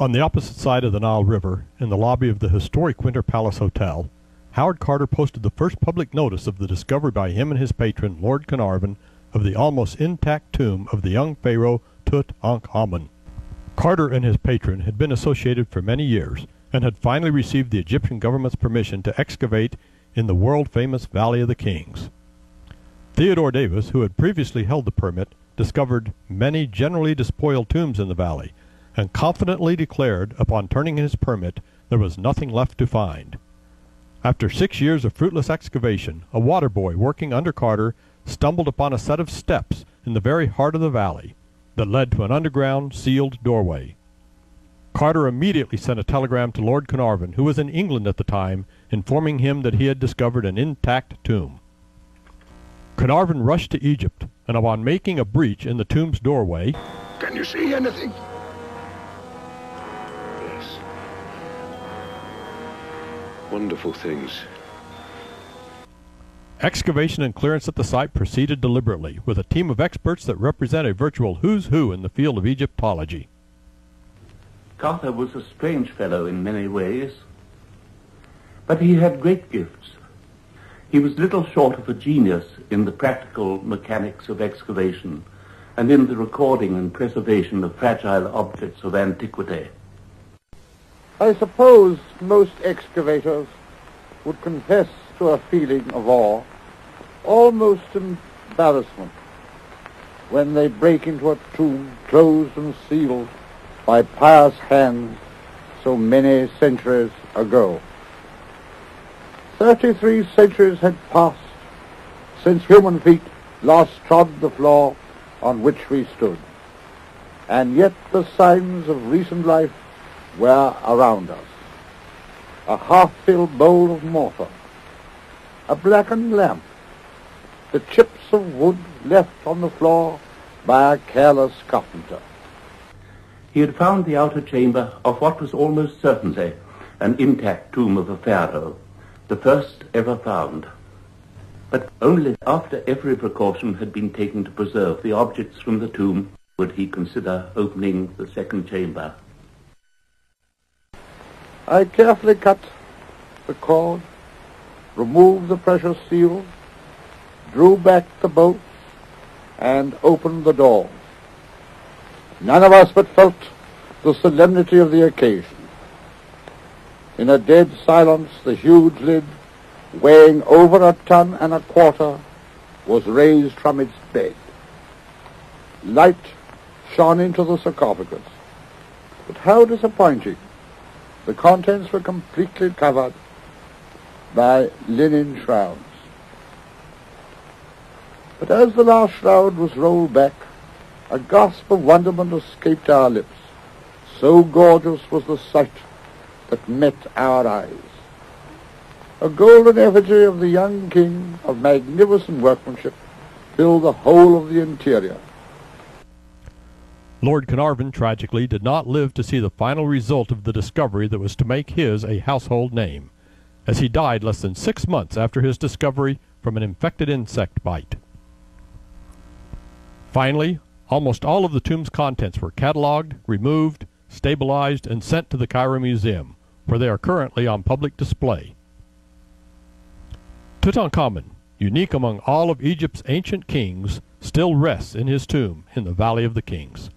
On the opposite side of the Nile River, in the lobby of the historic Winter Palace Hotel, Howard Carter posted the first public notice of the discovery by him and his patron, Lord Carnarvon, of the almost intact tomb of the young pharaoh Tut Tomb. Carter and his patron had been associated for many years, and had finally received the Egyptian government's permission to excavate in the world-famous Valley of the Kings. Theodore Davis, who had previously held the permit, discovered many generally despoiled tombs in the valley, and confidently declared, upon turning in his permit, there was nothing left to find. After 6 years of fruitless excavation, a water boy working under Carter stumbled upon a set of steps in the very heart of the valley that led to an underground, sealed doorway. Carter immediately sent a telegram to Lord Carnarvon, who was in England at the time, informing him that he had discovered an intact tomb. Carnarvon rushed to Egypt, and upon making a breach in the tomb's doorway, "Can you see anything?" Yes. Wonderful things. excavation and clearance at the site proceeded deliberately, with a team of experts that represent a virtual who's who in the field of Egyptology. Carter was a strange fellow in many ways, but he had great gifts. He was little short of a genius in the practical mechanics of excavation and in the recording and preservation of fragile objects of antiquity. I suppose most excavators would confess to a feeling of awe, almost embarrassment, when they break into a tomb closed and sealed by pious hands so many centuries ago. 33 centuries had passed since human feet last trod the floor on which we stood, and yet the signs of recent life were around us. A half-filled bowl of mortar, a blackened lamp, the chips of wood left on the floor by a careless carpenter. He had found the outer chamber of what was almost certainly an intact tomb of a pharaoh, the first ever found. But only after every precaution had been taken to preserve the objects from the tomb would he consider opening the second chamber. I carefully cut the cord, removed the precious seal, drew back the bolts, and opened the doors. None of us but felt the solemnity of the occasion. In a dead silence, the huge lid, weighing over 1.25 tons, was raised from its bed. Light shone into the sarcophagus, but how disappointing! The contents were completely covered by linen shrouds. But as the last shroud was rolled back, a gasp of wonderment escaped our lips. So gorgeous was the sight that met our eyes. A golden effigy of the young king of magnificent workmanship filled the whole of the interior. Lord Carnarvon, tragically, did not live to see the final result of the discovery that was to make his a household name, as he died less than 6 months after his discovery from an infected insect bite. Finally, almost all of the tomb's contents were catalogued, removed, stabilized, and sent to the Cairo Museum, where they are currently on public display. Tutankhamun, unique among all of Egypt's ancient kings, still rests in his tomb in the Valley of the Kings.